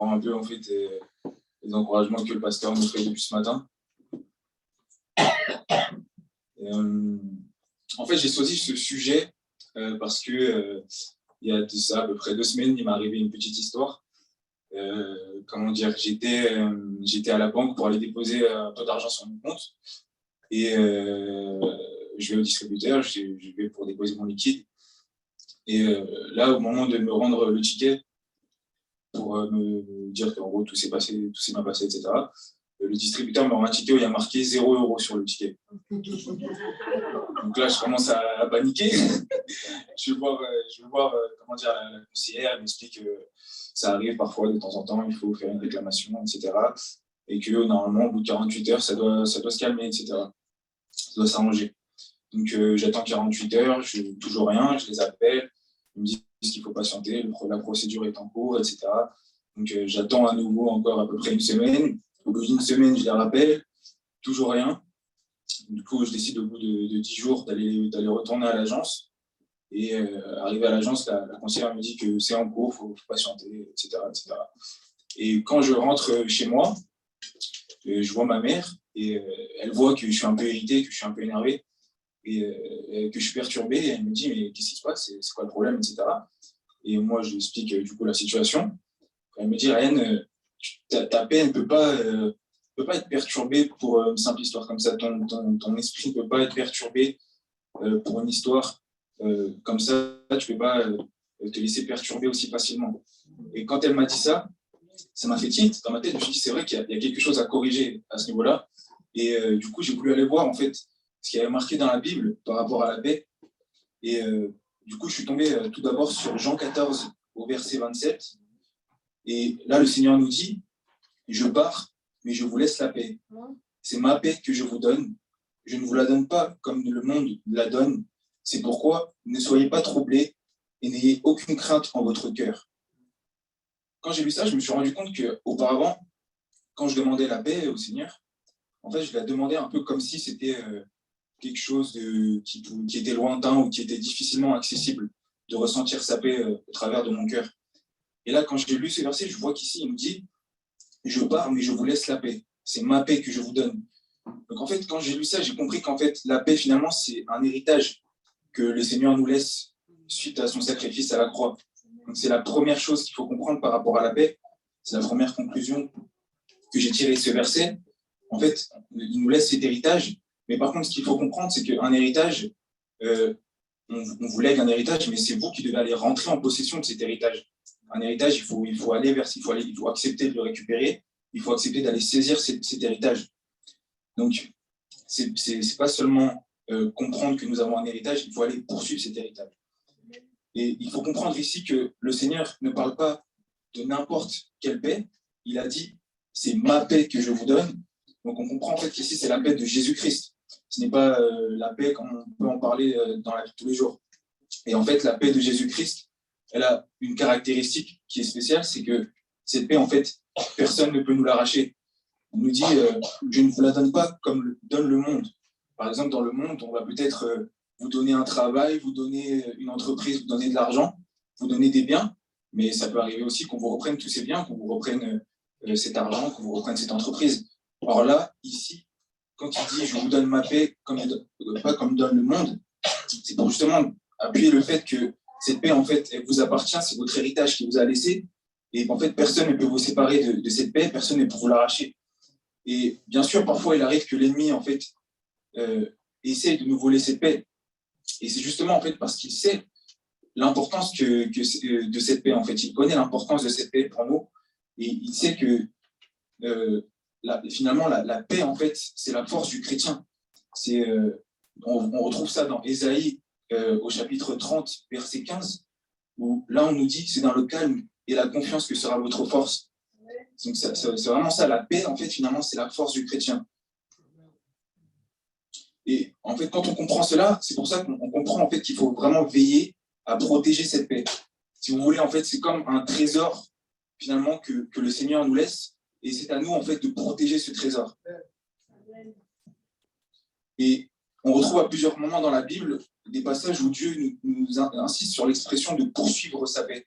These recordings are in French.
Un peu, en fait, les encouragements que le pasteur nous fait depuis ce matin. En fait, j'ai choisi ce sujet parce que il y a de ça à peu près 2 semaines, il m'est arrivé une petite histoire. Comment dire, j'étais à la banque pour aller déposer un peu d'argent sur mon compte et je vais au distributeur, je vais pour déposer mon liquide. Et là, au moment de me rendre le ticket pour me dire qu'en gros tout s'est bien passé, etc., le distributeur me rend un ticket où il y a marqué 0 € sur le ticket. Donc là, je commence à paniquer. je vais voir comment dire, la conseillère, elle m'explique que ça arrive parfois de temps en temps, il faut faire une réclamation, etc. Et que normalement, au bout de 48 heures, ça doit se calmer, etc. Ça doit s'arranger. Donc j'attends 48 heures, je n'ai toujours rien, je les appelle, ils me disent qu'il faut patienter, la procédure est en cours, etc. Donc j'attends à nouveau encore à peu près une semaine. Au bout d'une semaine, je les rappelle, toujours rien. Du coup, je décide au bout de 10 jours d'aller retourner à l'agence. Et arrivé à l'agence, la conseillère me dit que c'est en cours, il faut patienter, etc., etc. Et quand je rentre chez moi, je vois ma mère et elle voit que je suis un peu irrité, que je suis un peu énervé et que je suis perturbé. Et elle me dit, mais qu'est-ce qui se passe? C'est quoi le problème, etc. Et moi, je lui explique du coup la situation. Elle me dit, Ryan, ta paix ne peut pas être perturbée pour une simple histoire comme ça. Ton esprit ne peut pas être perturbé pour une histoire comme ça. Tu ne peux pas te laisser perturber aussi facilement. Et quand elle m'a dit ça, ça m'a fait tilt dans ma tête. Je me suis dit, c'est vrai qu'il y a quelque chose à corriger à ce niveau-là. Et du coup, j'ai voulu aller voir en fait ce qui avait marqué dans la Bible par rapport à la paix. Et du coup, je suis tombé tout d'abord sur Jean 14 au verset 27. Et là, le Seigneur nous dit, je pars, mais je vous laisse la paix. C'est ma paix que je vous donne. Je ne vous la donne pas comme le monde la donne. C'est pourquoi ne soyez pas troublés et n'ayez aucune crainte en votre cœur. Quand j'ai lu ça, je me suis rendu compte qu'auparavant, quand je demandais la paix au Seigneur, en fait, je la demandais un peu comme si c'était quelque chose qui était lointain ou qui était difficilement accessible, de ressentir sa paix au travers de mon cœur. Et là, quand j'ai lu ce verset, je vois qu'ici, il nous dit « Je pars, mais je vous laisse la paix. C'est ma paix que je vous donne. » Donc en fait, quand j'ai lu ça, j'ai compris qu'en fait, la paix, finalement, c'est un héritage que le Seigneur nous laisse suite à son sacrifice à la croix. Donc c'est la première chose qu'il faut comprendre par rapport à la paix. C'est la première conclusion que j'ai tirée de ce verset. En fait, il nous laisse cet héritage. Mais par contre, ce qu'il faut comprendre, c'est qu'un héritage, on vous lègue un héritage, mais c'est vous qui devez aller rentrer en possession de cet héritage. Un héritage, il faut aller vers, il faut accepter de le récupérer, il faut accepter d'aller saisir cet héritage. Donc, c'est pas seulement comprendre que nous avons un héritage, il faut aller poursuivre cet héritage. Et il faut comprendre ici que le Seigneur ne parle pas de n'importe quelle paix. Il a dit, c'est ma paix que je vous donne. Donc, on comprend en fait qu'ici, c'est la paix de Jésus-Christ. Ce n'est pas la paix comme on peut en parler dans la vie de tous les jours. Et en fait, la paix de Jésus-Christ, elle a une caractéristique qui est spéciale, c'est que cette paix, en fait, personne ne peut nous l'arracher. On nous dit, je ne vous la donne pas comme donne le monde. Par exemple, dans le monde, on va peut-être vous donner un travail, vous donner une entreprise, vous donner de l'argent, vous donner des biens, mais ça peut arriver aussi qu'on vous reprenne tous ces biens, qu'on vous reprenne cet argent, qu'on vous reprenne cette entreprise. Or là, ici, quand il dit « je vous donne ma paix, pas comme donne le monde », c'est pour justement appuyer le fait que cette paix, en fait, elle vous appartient, c'est votre héritage qui vous a laissé, et en fait, personne ne peut vous séparer de cette paix, personne ne peut vous l'arracher. Et bien sûr, parfois, il arrive que l'ennemi, en fait, essaie de nous voler cette paix. Et c'est justement, en fait, parce qu'il sait l'importance de cette paix, en fait. Il connaît l'importance de cette paix pour nous. Et il sait que, finalement, la paix, en fait, c'est la force du chrétien. On retrouve ça dans Ésaïe, au chapitre 30, verset 15, où là, on nous dit, c'est dans le calme et la confiance que sera votre force. Donc, c'est vraiment ça, la paix, en fait, finalement, c'est la force du chrétien. Et en fait, quand on comprend cela, c'est pour ça qu'on comprend en fait qu'il faut vraiment veiller à protéger cette paix. Si vous voulez, en fait, c'est comme un trésor, finalement, que le Seigneur nous laisse, et c'est à nous, en fait, de protéger ce trésor. Et on retrouve à plusieurs moments dans la Bible des passages où Dieu nous insiste sur l'expression de poursuivre sa paix.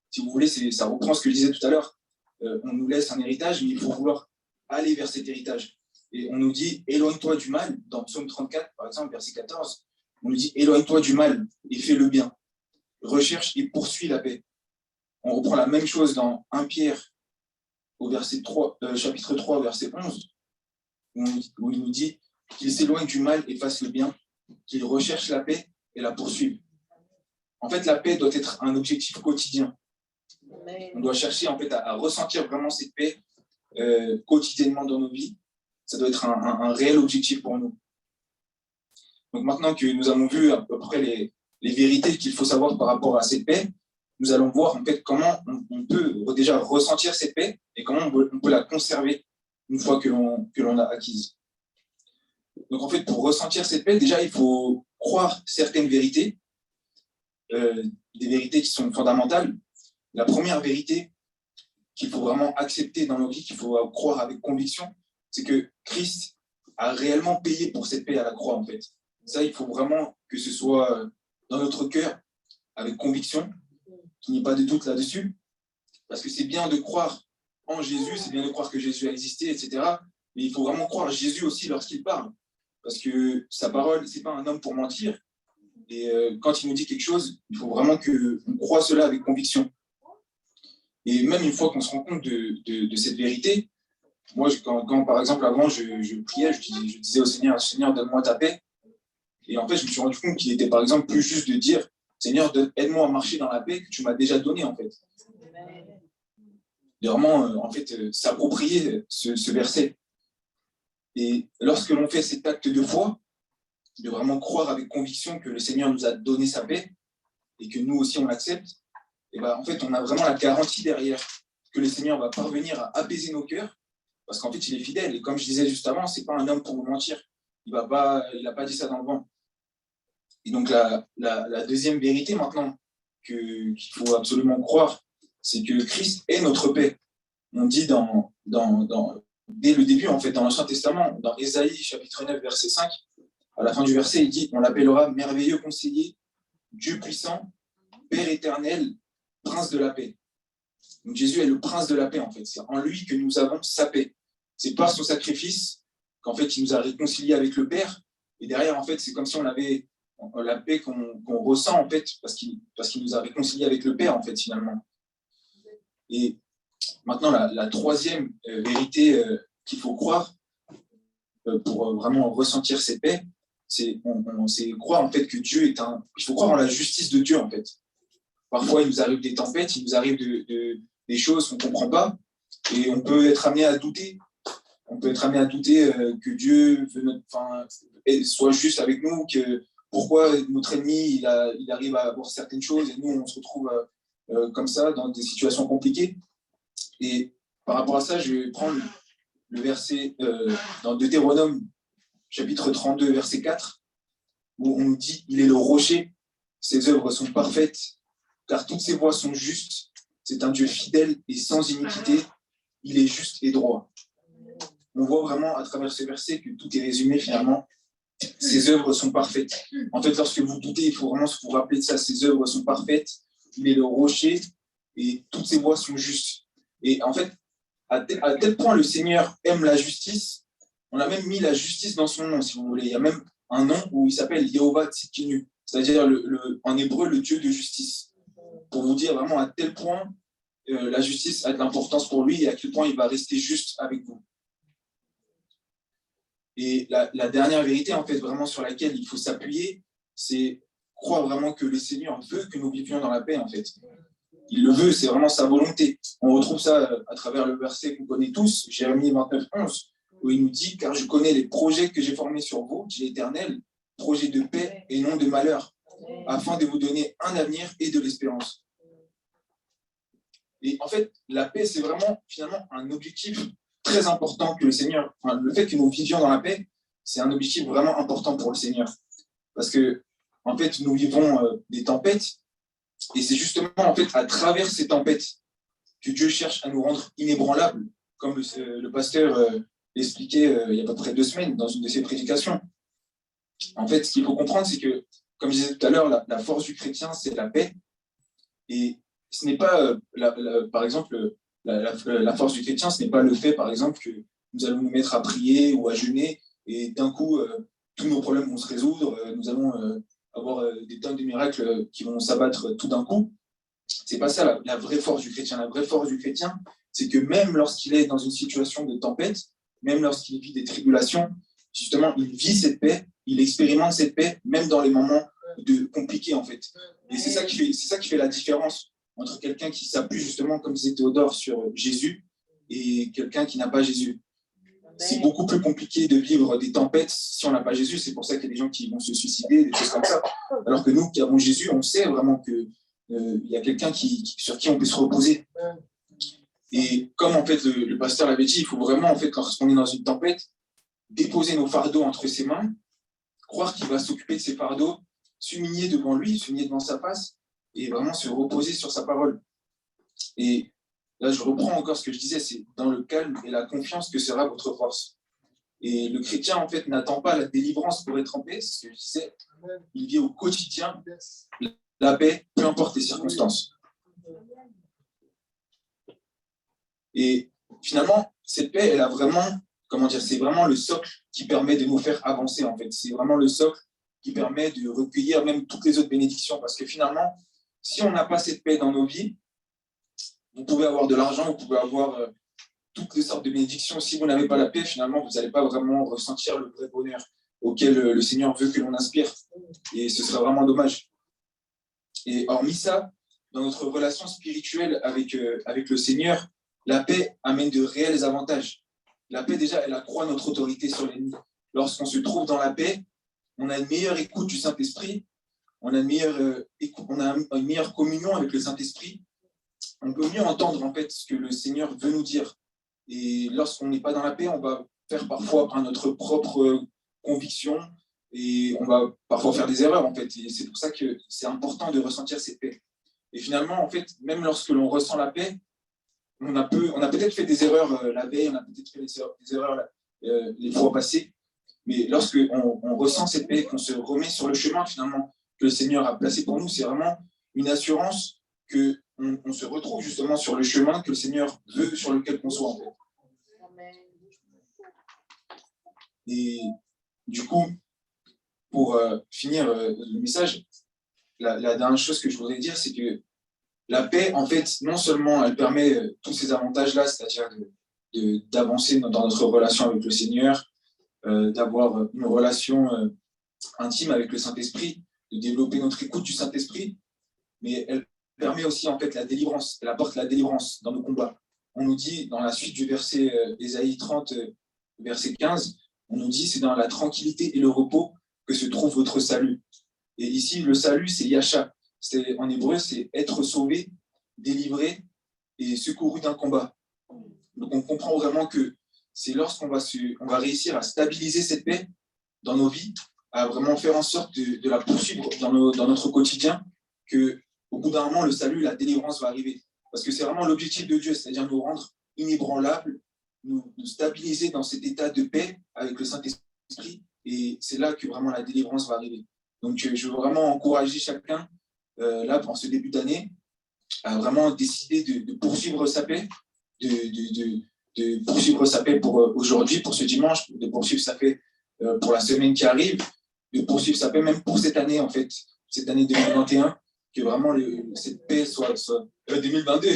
si vous voulez, ça reprend ce que je disais tout à l'heure. On nous laisse un héritage, mais il faut vouloir aller vers cet héritage. Et on nous dit, éloigne-toi du mal, dans Psaume 34, par exemple, verset 14, on nous dit, éloigne-toi du mal et fais le bien. Recherche et poursuis la paix. On reprend la même chose dans 1 Pierre, au verset 3, chapitre 3, verset 11, où il nous dit qu'il s'éloigne du mal et fasse le bien, qu'il recherche la paix et la poursuive. En fait, la paix doit être un objectif quotidien. On doit chercher en fait, à ressentir vraiment cette paix quotidiennement dans nos vies. Ça doit être un réel objectif pour nous. Donc maintenant que nous avons vu à peu près les vérités qu'il faut savoir par rapport à cette paix, nous allons voir en fait comment on peut déjà ressentir cette paix et comment on peut la conserver une fois que l'on l'a acquise. Donc en fait, pour ressentir cette paix, déjà il faut croire certaines vérités, des vérités qui sont fondamentales. La première vérité qu'il faut vraiment accepter dans nos vies, qu'il faut croire avec conviction, c'est que Christ a réellement payé pour cette paix à la croix en fait. Ça, il faut vraiment que ce soit dans notre cœur, avec conviction, qu'il n'y ait pas de doute là-dessus, parce que c'est bien de croire en Jésus, c'est bien de croire que Jésus a existé, etc. Mais il faut vraiment croire Jésus aussi lorsqu'il parle, parce que sa parole, ce n'est pas un homme pour mentir, et quand il nous dit quelque chose, il faut vraiment qu'on croie cela avec conviction. Et même une fois qu'on se rend compte de cette vérité, moi, quand par exemple, avant, je priais, je disais au Seigneur, Seigneur, donne-moi ta paix. Et en fait, je me suis rendu compte qu'il était, par exemple, plus juste de dire, Seigneur, aide-moi à marcher dans la paix que tu m'as déjà donnée, en fait. Et vraiment, en fait, s'approprier ce verset. Et lorsque l'on fait cet acte de foi, de vraiment croire avec conviction que le Seigneur nous a donné sa paix et que nous aussi, on l'accepte, et ben, en fait, on a vraiment la garantie derrière que le Seigneur va parvenir à apaiser nos cœurs, parce qu'en fait, il est fidèle. Et comme je disais juste avant, ce n'est pas un homme pour nous mentir. Il n'a pas dit ça dans le vent. Et donc, la deuxième vérité maintenant qu'il faut absolument croire, c'est que Christ est notre paix. On dit dès le début, en fait, dans l'Ancien Testament, dans Ésaïe, chapitre 9, verset 5, à la fin du verset, il dit, on l'appellera merveilleux conseiller, Dieu puissant, Père éternel, prince de la paix. Donc Jésus est le prince de la paix, en fait. C'est en lui que nous avons sa paix. C'est par son sacrifice qu'en fait, il nous a réconciliés avec le Père. Et derrière, en fait, c'est comme si on avait la paix qu'on ressent, en fait, parce qu'il nous a réconciliés avec le Père, en fait, finalement. Et maintenant, la troisième vérité qu'il faut croire pour vraiment ressentir cette paix, c'est croire, en fait, que Dieu est il faut croire en la justice de Dieu, en fait. Parfois, il nous arrive des tempêtes, il nous arrive des choses qu'on ne comprend pas, et on peut être amené à douter. On peut être amené à douter que Dieu soit juste avec nous, que pourquoi notre ennemi il arrive à avoir certaines choses et nous, on se retrouve comme ça dans des situations compliquées. Et par rapport à ça, je vais prendre le verset dans Deutéronome, chapitre 32, verset 4, où on nous dit « Il est le rocher, ses œuvres sont parfaites, car toutes ses voies sont justes. C'est un Dieu fidèle et sans iniquité. Il est juste et droit. » On voit vraiment à travers ce verset que tout est résumé finalement. Ses œuvres sont parfaites. En fait, lorsque vous doutez, il faut vraiment vous rappeler de ça. Ses œuvres sont parfaites. Il est le rocher et toutes ses voies sont justes. Et en fait, à tel point le Seigneur aime la justice, on a même mis la justice dans son nom, si vous voulez. Il y a même un nom où il s'appelle Yehovah Tsidkenu, c'est-à-dire en hébreu le Dieu de justice. Pour vous dire vraiment à tel point la justice a de l'importance pour lui et à quel point il va rester juste avec vous. Et la dernière vérité, en fait, vraiment sur laquelle il faut s'appuyer, c'est croire vraiment que le Seigneur veut que nous vivions dans la paix, en fait. Il le veut, c'est vraiment sa volonté. On retrouve ça à travers le verset qu'on connaît tous, Jérémie 29, 11, où il nous dit « Car je connais les projets que j'ai formés sur vous, dit l'Éternel, projets de paix et non de malheur, afin de vous donner un avenir et de l'espérance. » Et en fait, la paix, c'est vraiment finalement un objectif très important que le Seigneur, le fait que nous vivions dans la paix, c'est un objectif vraiment important pour le Seigneur. Parce que, en fait, nous vivons des tempêtes, et c'est justement en fait à travers ces tempêtes que Dieu cherche à nous rendre inébranlables, comme le pasteur l'expliquait il y a à peu près 2 semaines dans une de ses prédications. En fait, ce qu'il faut comprendre, c'est que, comme je disais tout à l'heure, la force du chrétien, c'est la paix. Et ce n'est pas, par exemple, la force du chrétien, ce n'est pas le fait, par exemple, que nous allons nous mettre à prier ou à jeûner et d'un coup, tous nos problèmes vont se résoudre, nous allons avoir des tonnes de miracles qui vont s'abattre tout d'un coup. C'est pas ça la vraie force du chrétien. La vraie force du chrétien, c'est que même lorsqu'il est dans une situation de tempête, même lorsqu'il vit des tribulations, justement, il vit cette paix, il expérimente cette paix, même dans les moments compliqués, en fait. Et c'est ça qui fait la différence entre quelqu'un qui s'appuie justement, comme disait Théodore, sur Jésus et quelqu'un qui n'a pas Jésus. C'est beaucoup plus compliqué de vivre des tempêtes si on n'a pas Jésus. C'est pour ça qu'il y a des gens qui vont se suicider, des choses comme ça. Alors que nous qui avons Jésus, on sait vraiment qu'il y a quelqu'un sur qui on peut se reposer. Et comme en fait le pasteur l'avait dit, il faut vraiment, en fait, lorsqu'on est dans une tempête, déposer nos fardeaux entre ses mains, croire qu'il va s'occuper de ses fardeaux, s'humilier devant lui, s'humilier devant sa face, et vraiment se reposer sur sa parole. Et là, je reprends encore ce que je disais, c'est dans le calme et la confiance que sera votre force. Et le chrétien, en fait, n'attend pas la délivrance pour être en paix, c'est ce que je disais, il vit au quotidien la paix, peu importe les circonstances. Et finalement, cette paix, elle a vraiment, c'est vraiment le socle qui permet de nous faire avancer, en fait. C'est vraiment le socle qui permet de recueillir même toutes les autres bénédictions. Parce que finalement, si on n'a pas cette paix dans nos vies, vous pouvez avoir de l'argent, vous pouvez avoir toutes les sortes de bénédictions. Si vous n'avez pas la paix, finalement, vous n'allez pas vraiment ressentir le vrai bonheur auquel le Seigneur veut que l'on inspire. Et ce serait vraiment dommage. Et hormis ça, dans notre relation spirituelle avec le Seigneur, la paix amène de réels avantages. La paix, déjà, elle accroît notre autorité sur l'ennemi. Lorsqu'on se trouve dans la paix, on a une meilleure écoute du Saint-Esprit, on a une meilleure communion avec le Saint-Esprit, on peut mieux entendre en fait ce que le Seigneur veut nous dire. Et lorsqu'on n'est pas dans la paix, on va faire parfois par notre propre conviction et on va parfois faire des erreurs en fait. Et c'est pour ça que c'est important de ressentir cette paix. Et finalement, en fait, même lorsque l'on ressent la paix, on a peut-être fait des erreurs la veille, on a peut-être fait des erreurs les fois passées, mais lorsqu'on ressent cette paix, qu'on se remet sur le chemin finalement que le Seigneur a placé pour nous, c'est vraiment une assurance qu'on se retrouve justement sur le chemin que le Seigneur veut sur lequel qu'on soit en fait. Et du coup, pour finir le message, la dernière chose que je voudrais dire, c'est que la paix, en fait, non seulement elle permet tous ces avantages-là, c'est-à-dire d'avancer dans notre relation avec le Seigneur, d'avoir une relation intime avec le Saint-Esprit, de développer notre écoute du Saint-Esprit, mais elle permet aussi en fait la délivrance, elle apporte la délivrance dans nos combats. On nous dit dans la suite du verset Ésaïe 30, verset 15, on nous dit c'est dans la tranquillité et le repos que se trouve votre salut. Et ici, le salut, c'est Yasha. En hébreu, c'est être sauvé, délivré et secouru d'un combat. Donc on comprend vraiment que c'est lorsqu'on va réussir à stabiliser cette paix dans nos vies, à vraiment faire en sorte de la poursuivre dans notre quotidien, qu'au bout d'un moment, le salut, la délivrance va arriver. Parce que c'est vraiment l'objectif de Dieu, c'est-à-dire nous rendre inébranlables, nous stabiliser dans cet état de paix avec le Saint-Esprit, et c'est là que vraiment la délivrance va arriver. Donc je veux vraiment encourager chacun, là, pour ce début d'année, à vraiment décider de poursuivre sa paix, de poursuivre sa paix pour aujourd'hui, pour ce dimanche, de poursuivre sa paix pour la semaine qui arrive, de poursuivre sa paix même pour cette année, en fait, cette année 2021, que vraiment cette paix soit 2022,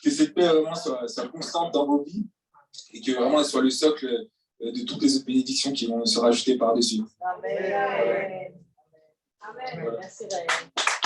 que cette paix vraiment soit constante dans vos vies et que vraiment elle soit le socle de toutes les autres bénédictions qui vont se rajouter par-dessus. Amen. Amen. Voilà. Merci, Ryan.